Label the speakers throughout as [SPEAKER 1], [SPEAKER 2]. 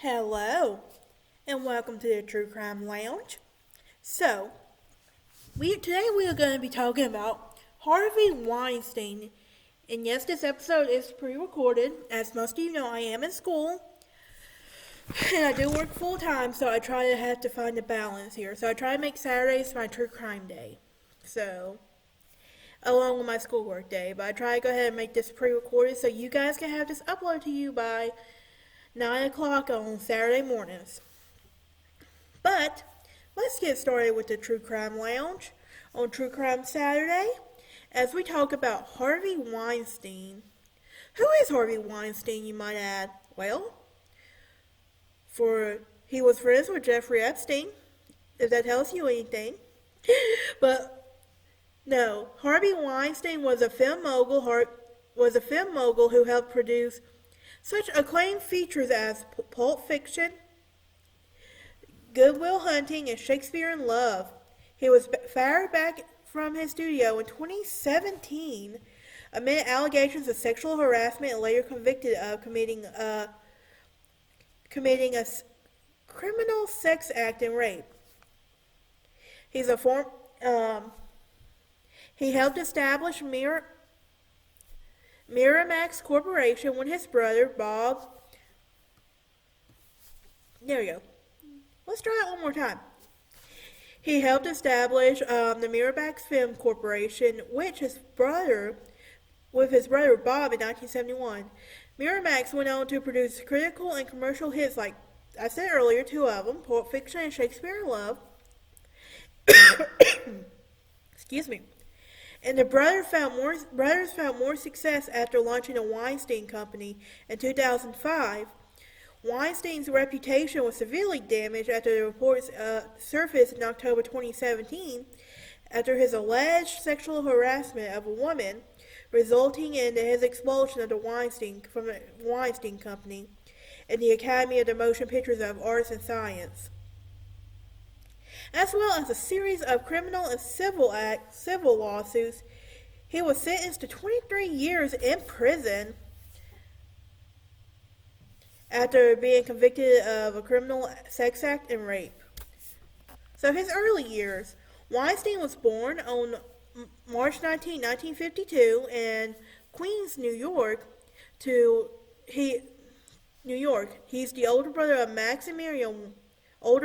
[SPEAKER 1] Hello, and welcome to the True Crime Lounge. So, today we are going to be talking about Harvey Weinstein. And yes, this episode is pre-recorded. As most of you know, I am in school, and I do work full time, so I try to have to find a balance here. So I try to make Saturdays my true crime day. So, along with my schoolwork day, but I try to go ahead and make this pre-recorded so you guys can have this uploaded to you by 9 o'clock on Saturday mornings. But let's get started with the True Crime Lounge on True Crime Saturday as we talk about Harvey Weinstein. Who is Harvey Weinstein, you might add? Well, he was friends with Jeffrey Epstein, if that tells you anything. But no, Harvey Weinstein was a film mogul who helped produce such acclaimed features as Pulp Fiction, Good Will Hunting, and Shakespeare in Love. He was fired back from his studio in 2017 amid allegations of sexual harassment and later convicted of committing a criminal sex act and rape. He helped establish Miramax Corporation when his brother, Bob... There we go. Let's try it one more time. He helped establish the Miramax Film Corporation, with his brother Bob in 1971. Miramax went on to produce critical and commercial hits like I said earlier, two of them, Pulp Fiction and Shakespeare in Love. Excuse me. And the brothers found more success after launching the Weinstein Company in 2005. Weinstein's reputation was severely damaged after the reports surfaced in October 2017 after his alleged sexual harassment of a woman, resulting in his expulsion of the Weinstein Company and the Academy of the Motion Pictures of Arts and Science, as well as a series of criminal and civil lawsuits. He was sentenced to 23 years in prison after being convicted of a criminal sex act and rape. So his early years. Weinstein was born on March 19, 1952 in Queens, New York. He's the older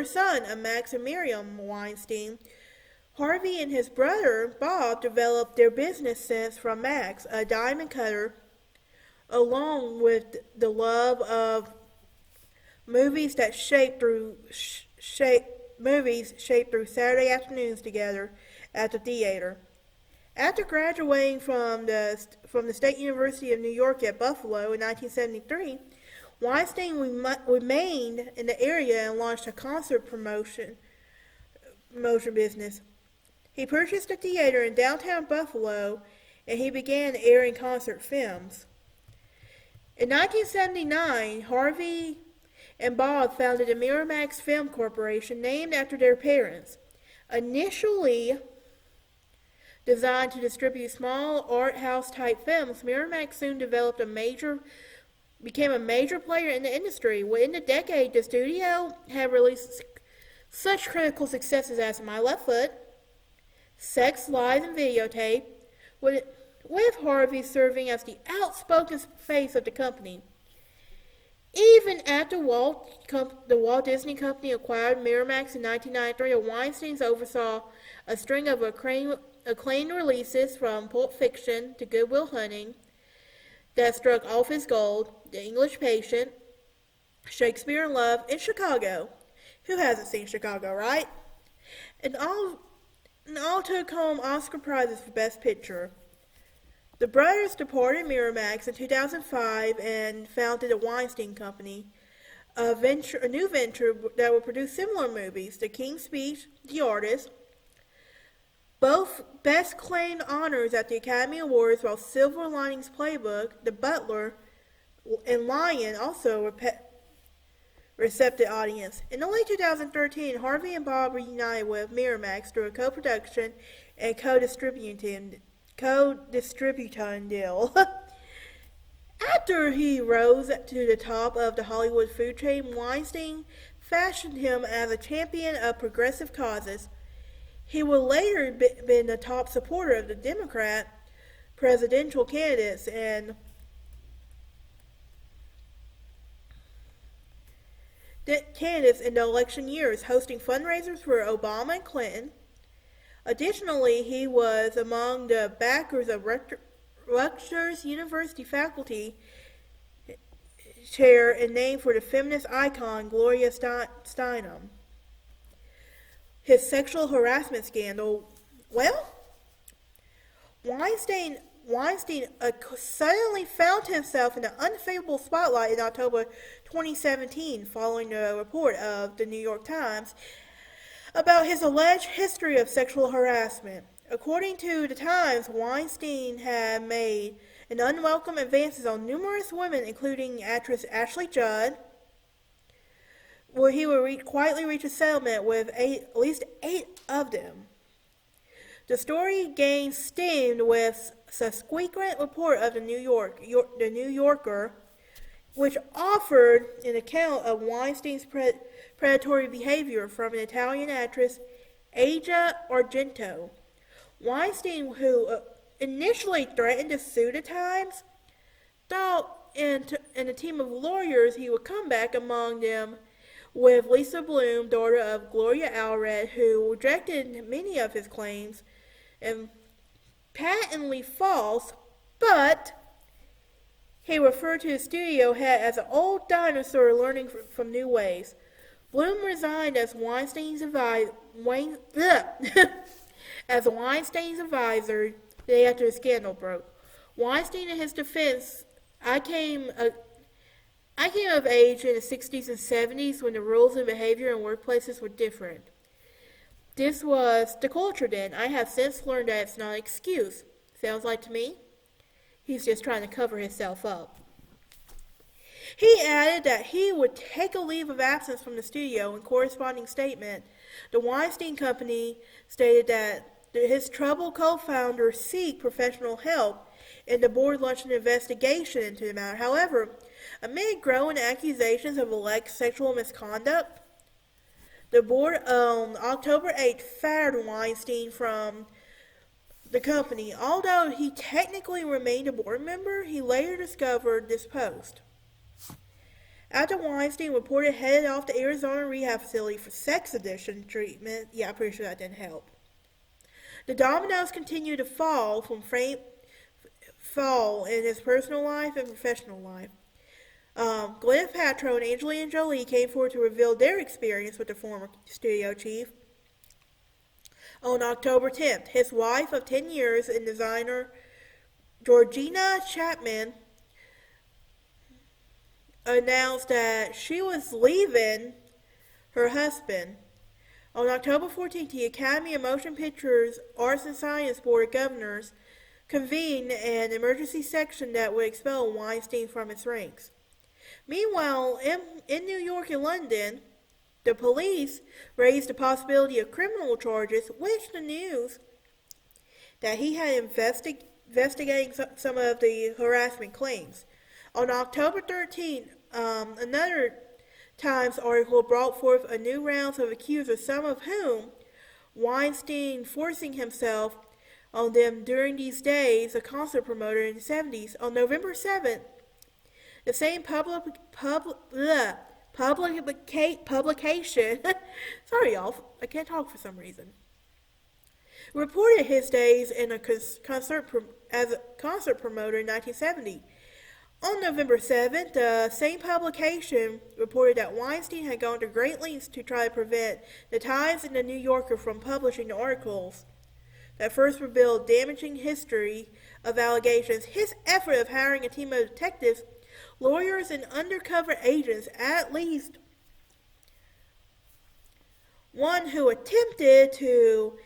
[SPEAKER 1] son of Max and Miriam Weinstein. Harvey and his brother, Bob, developed their business sense from Max, a diamond cutter, along with the love of movies that shaped through Saturday afternoons together at the theater. After graduating from the State University of New York at Buffalo in 1973, Weinstein remained in the area and launched a concert promotion business. He purchased a theater in downtown Buffalo, and he began airing concert films. In 1979, Harvey and Bob founded the Miramax Film Corporation, named after their parents. Initially designed to distribute small art house type films, Miramax soon became a major player in the industry. Within the decade, the studio had released such critical successes as My Left Foot, Sex, Lies, and Videotape, with Harvey serving as the outspoken face of the company. Even after the Walt Disney Company acquired Miramax in 1993, the Weinsteins oversaw a string of acclaimed releases from Pulp Fiction to Good Will Hunting that struck office gold: The English Patient, Shakespeare in Love, and Chicago. Who hasn't seen Chicago, right? And all took home Oscar prizes for Best Picture. The brothers departed Miramax in 2005 and founded the Weinstein Company, a new venture that would produce similar movies: The King's Speech, The Artist, both best-claimed honors at the Academy Awards, while Silver Linings Playbook, The Butler, and Lion also receptive audience. In the late 2013, Harvey and Bob reunited with Miramax through a co-production and co-distributing deal. After he rose to the top of the Hollywood food chain, Weinstein fashioned him as a champion of progressive causes. He would later be the top supporter of the Democrat presidential candidates in the election years, hosting fundraisers for Obama and Clinton. Additionally, he was among the backers of Rutgers University faculty chair and named for the feminist icon Gloria Steinem. His sexual harassment scandal. Well, Weinstein suddenly found himself in an unfavorable spotlight in October 2017 following the report of the New York Times about his alleged history of sexual harassment. According to the Times, Weinstein had made an unwelcome advances on numerous women, including actress Ashley Judd, where he would quietly reach a settlement with at least 8 of them. The story gained steam with subsequent report of the New Yorker, which offered an account of Weinstein's predatory behavior from an Italian actress, Asia Argento. Weinstein, who initially threatened to sue the Times, thought in a team of lawyers he would come back among them with Lisa Bloom, daughter of Gloria Allred, who rejected many of his claims and patently false, but he referred to his studio head as an old dinosaur learning from new ways. Bloom resigned as Weinstein's advisor the day after the scandal broke. Weinstein, in his defense, I came of age in the 60s and 70s when the rules and behavior in workplaces were different. This was the culture then. I have since learned that it's not an excuse. Sounds like to me he's just trying to cover himself up. He added that he would take a leave of absence from the studio. In corresponding statement, the Weinstein Company stated that his troubled co-founder seek professional help, and the board launched an investigation into the matter. However, amid growing accusations of alleged sexual misconduct, the board on October 8th fired Weinstein from the company. Although he technically remained a board member, he later discovered this post. After Weinstein reported headed off to Arizona rehab facility for sex addiction treatment, I'm pretty sure that didn't help. The dominoes continued to fall in his personal life and professional life. Gwyneth Paltrow and Angelina Jolie came forward to reveal their experience with the former studio chief. On October 10th, his wife of 10 years and designer Georgina Chapman announced that she was leaving her husband. On October 14th, the Academy of Motion Pictures Arts and Science Board of Governors convened an emergency section that would expel Weinstein from its ranks. Meanwhile, in New York and London, the police raised the possibility of criminal charges, which the news that he had investigating some of the harassment claims. On October 13th, another Times article brought forth a new round of accusers, some of whom Weinstein forcing himself on them during these days, a concert promoter in the 70s. On November 7th, the same publication, sorry y'all, I can't talk for some reason, reported his days in as a concert promoter in 1970. On November 7th, the same publication reported that Weinstein had gone to great lengths to try to prevent the Times and the New Yorker from publishing the articles that first revealed damaging history of allegations. His effort of hiring a team of detectives, lawyers, and undercover agents, at least one who attempted to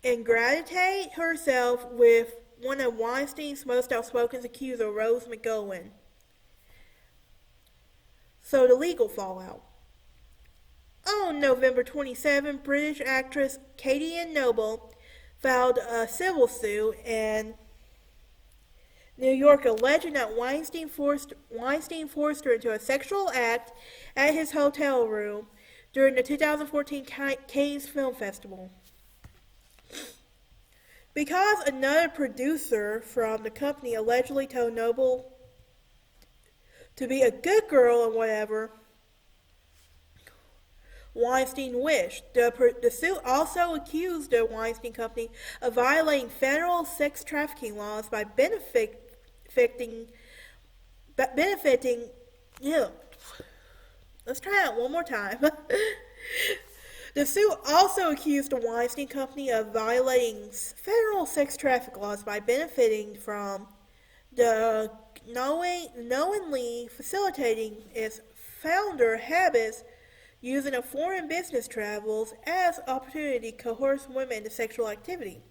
[SPEAKER 1] ingratiate herself with one of Weinstein's most outspoken accusers, Rose McGowan. So the legal fallout. On November 27, British actress Katie Ann Noble filed a civil suit and New York alleging that Weinstein forced her into a sexual act at his hotel room during the 2014 Cannes Film Festival. Because another producer from the company allegedly told Noble to be a good girl and whatever Weinstein wished. The suit also accused the Weinstein Company of violating federal sex trafficking laws by benefiting, yeah. Let's try it one more time. The suit also accused the Weinstein Company of violating federal sex trafficking laws by benefiting from the knowingly facilitating its founder habits using a foreign business travels as opportunity to coerce women into sexual activity.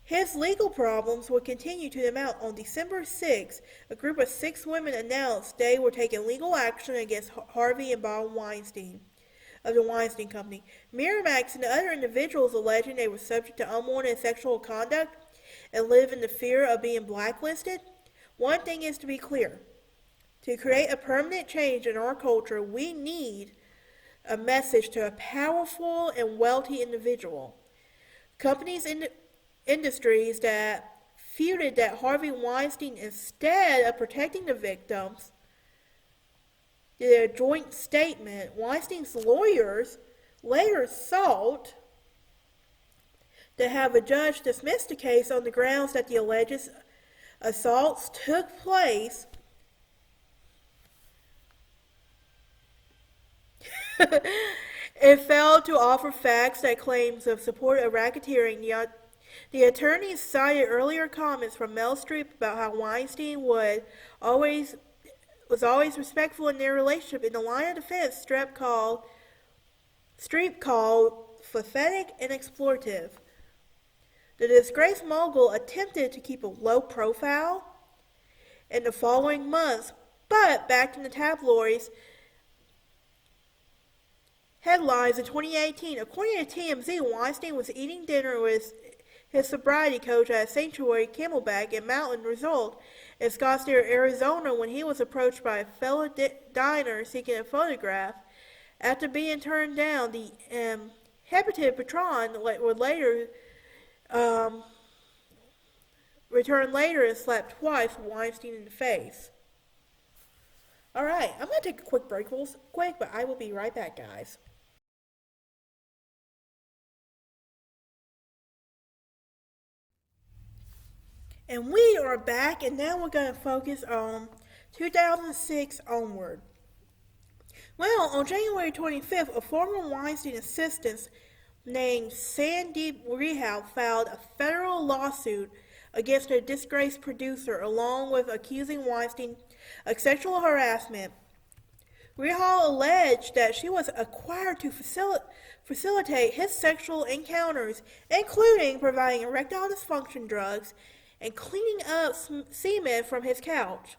[SPEAKER 1] His legal problems would continue to mount. On December 6, a group of 6 women announced they were taking legal action against Harvey and Bob Weinstein of the Weinstein Company. Miramax and other individuals alleging they were subject to unwanted sexual conduct and live in the fear of being blacklisted. One thing is to be clear. To create a permanent change in our culture, we need a message to a powerful and wealthy individual. Companies in industries that feuded that Harvey Weinstein, instead of protecting the victims, did a joint statement. Weinstein's lawyers later sought to have a judge dismiss the case on the grounds that the alleged assaults took place it failed to offer facts that claims of support of racketeering. The attorneys cited earlier comments from Mel Streep about how Weinstein was always respectful in their relationship. In the line of defense, Streep called pathetic and exploitative. The disgraced mogul attempted to keep a low profile in the following months, but back in the tabloids headlines in 2018. According to TMZ, Weinstein was eating dinner with his sobriety coach at Sanctuary Camelback and Mountain Resort in Scottsdale, Arizona, when he was approached by a fellow diner seeking a photograph. After being turned down, the inhabited patron would later return later and slapped twice Weinstein in the face. Alright, I'm going to take a quick break real quick, but I will be right back, guys. And we are back, and now we're going to focus on 2006 onward. Well, on January 25th, a former Weinstein assistant named Sandeep Rehal filed a federal lawsuit against a disgraced producer, along with accusing Weinstein of sexual harassment. Rehal alleged that she was acquired to facilitate his sexual encounters, including providing erectile dysfunction drugs and cleaning up semen from his couch.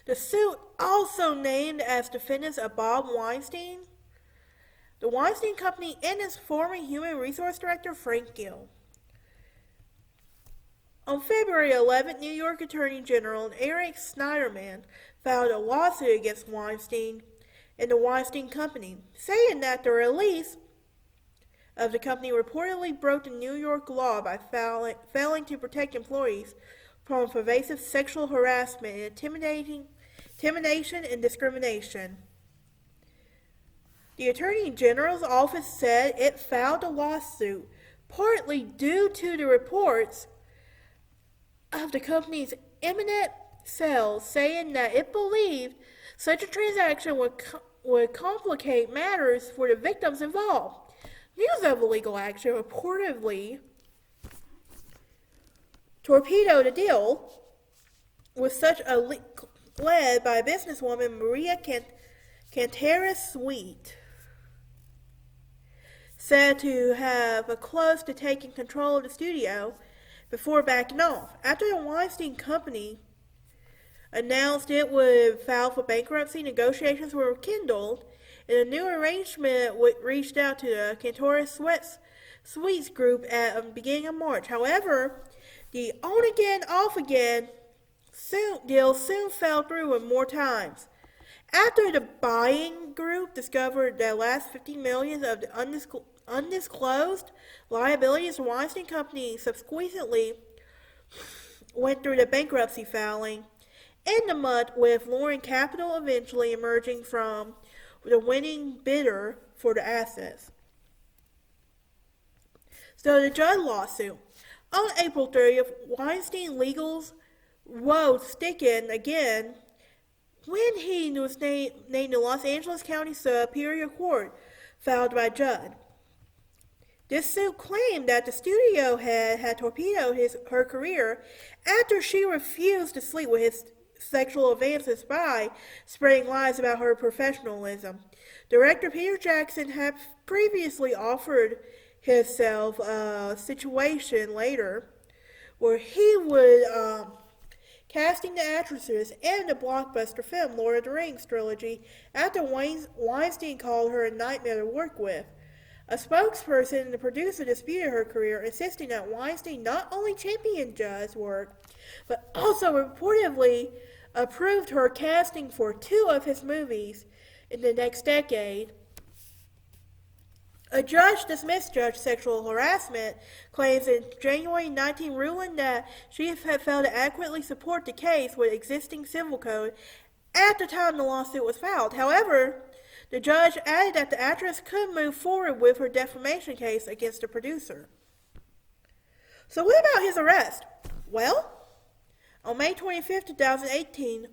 [SPEAKER 1] The suit also named as defendants of Bob Weinstein, the Weinstein Company, and its former human resource director, Frank Gill. On February 11th, New York Attorney General Eric Schneiderman filed a lawsuit against Weinstein and the Weinstein Company, saying that the release of the company reportedly broke the New York law by failing to protect employees from pervasive sexual harassment and intimidation and discrimination. The Attorney General's office said it filed a lawsuit partly due to the reports of the company's imminent sales, saying that it believed such a transaction would complicate matters for the victims involved. News of the legal action reportedly torpedoed a deal with such a led by businesswoman Maria Cantera-Sweet, said to have close to taking control of the studio before backing off. After the Weinstein Company announced it would file for bankruptcy, negotiations were rekindled, and a new arrangement reached out to the Suites Group at the beginning of March. However, the on-again, off-again deal soon fell through with more times. After the buying group discovered the last $50 million of the undisclosed liabilities, the Weinstein Company subsequently went through the bankruptcy filing in the month, with Lauren Capital eventually emerging from the winning bidder for the assets. So the Judd lawsuit. On April 30th, Weinstein Legal's woes sticking again when he was named the Los Angeles County Superior Court, filed by Judd. This suit claimed that the studio had torpedoed her career after she refused to sleep with his sexual advances by spreading lies about her professionalism. Director Peter Jackson had previously offered himself a situation later where he would casting the actresses in the blockbuster film Lord of the Rings trilogy after Weinstein called her a nightmare to work with. A spokesperson and the producer disputed her career, insisting that Weinstein not only championed Judd's work, but also reportedly approved her casting for 2 of his movies in the next decade. A judge dismissed Judd's sexual harassment claims in January 19, ruling that she had failed to adequately support the case with existing civil code at the time the lawsuit was filed. However, the judge added that the actress could move forward with her defamation case against the producer. So what about his arrest? Well, on May 25, 2018,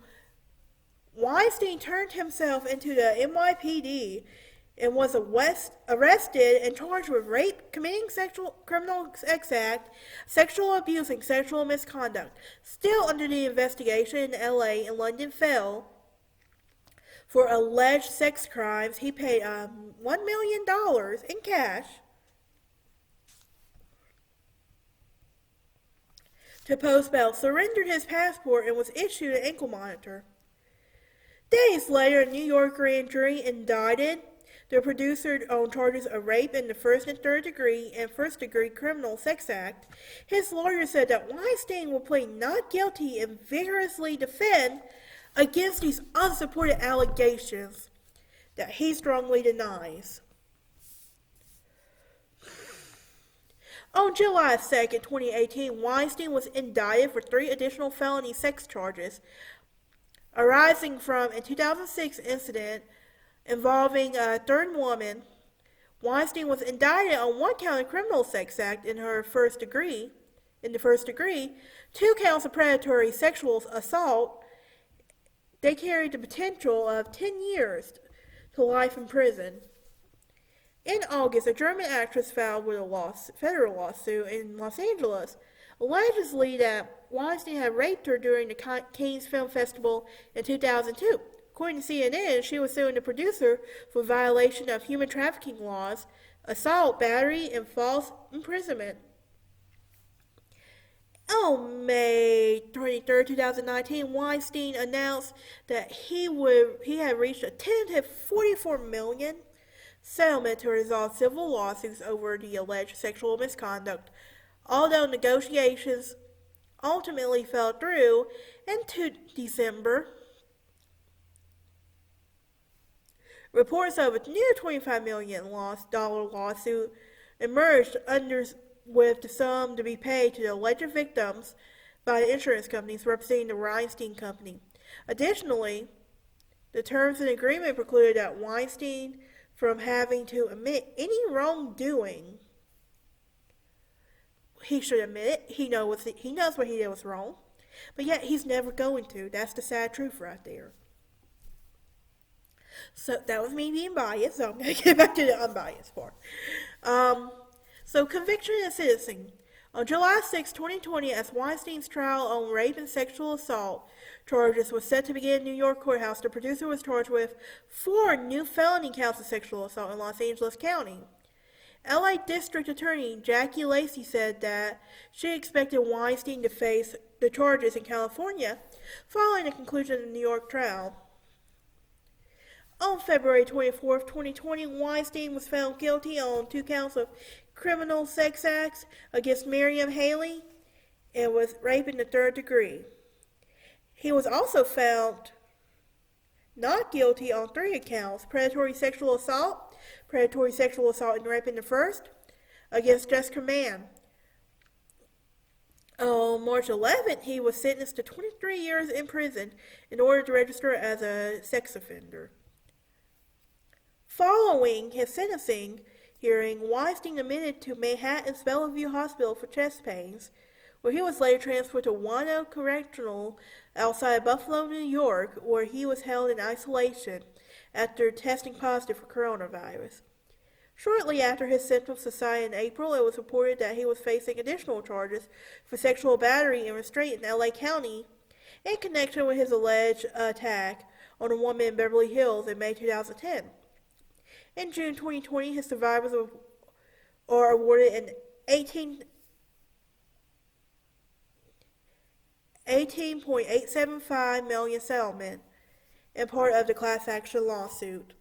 [SPEAKER 1] Weinstein turned himself into the NYPD and was arrested and charged with rape, committing criminal sex act, sexual abuse, and sexual misconduct. Still under the investigation in LA and London fell for alleged sex crimes. He paid $1 million in cash to post bail, surrendered his passport, and was issued an ankle monitor. Days later, a New York grand jury indicted the producer on charges of rape in the first and third degree and first degree criminal sex act. His lawyer said that Weinstein will plead not guilty and vigorously defend against these unsupported allegations that he strongly denies. On July 2, 2018, Weinstein was indicted for 3 additional felony sex charges arising from a 2006 incident involving a third woman. Weinstein was indicted on 1 count of criminal sex act in the first degree, 2 counts of predatory sexual assault. They carried the potential of 10 years to life in prison. In August, a German actress filed with a federal lawsuit in Los Angeles, allegedly that Weinstein had raped her during the Cannes Film Festival in 2002. According to CNN, she was suing the producer for violation of human trafficking laws, assault, battery, and false imprisonment. On May 23, 2019, Weinstein announced that he had reached a tentative $44 million settlement to resolve civil lawsuits over the alleged sexual misconduct, although negotiations ultimately fell through into December. Reports of a near $25 million lawsuit emerged with the sum to be paid to the alleged victims by the insurance companies representing the Weinstein Company. Additionally, the terms of the agreement precluded that Weinstein from having to admit any wrongdoing. He should admit it. He knows what he did was wrong, but yet he's never going to. That's the sad truth right there. So that was me being biased, so I'm going to get back to the unbiased part. So conviction and sentencing. On July 6, 2020, as Weinstein's trial on rape and sexual assault charges was set to begin in New York courthouse, the producer was charged with 4 new felony counts of sexual assault in Los Angeles County. LA District Attorney Jackie Lacey said that she expected Weinstein to face the charges in California following the conclusion of the New York trial. On February 24th, 2020, Weinstein was found guilty on 2 counts of criminal sex acts against Miriam Haley and was rape in the third degree. He was also found not guilty on 3 accounts: predatory sexual assault and rape in the first, against Jessica Mann. On March 11th, he was sentenced to 23 years in prison in order to register as a sex offender. Following his sentencing hearing, Weinstein admitted to Manhattan's Bellevue Hospital for chest pains, where he was later transferred to Wano Correctional outside Buffalo, New York, where he was held in isolation after testing positive for coronavirus. Shortly after his sentence was signed in April, it was reported that he was facing additional charges for sexual battery and restraint in LA County in connection with his alleged attack on a woman in Beverly Hills in May 2010. In June 2020, his survivors are awarded an $18.875 million settlement and part of the class action lawsuit.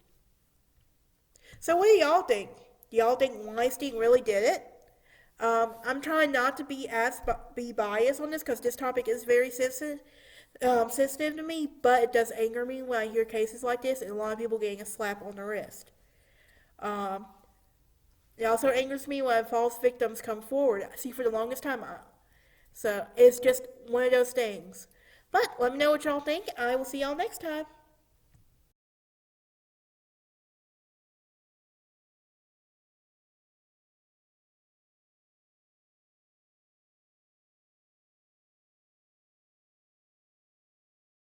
[SPEAKER 1] So what do y'all think? Do y'all think Weinstein really did it? I'm trying not to be biased on this because this topic is very sensitive to me, but it does anger me when I hear cases like this and a lot of people getting a slap on the wrist. It also angers me when false victims come forward. See, for the longest time, so it's just one of those things. But let me know what y'all think. I will see y'all next time.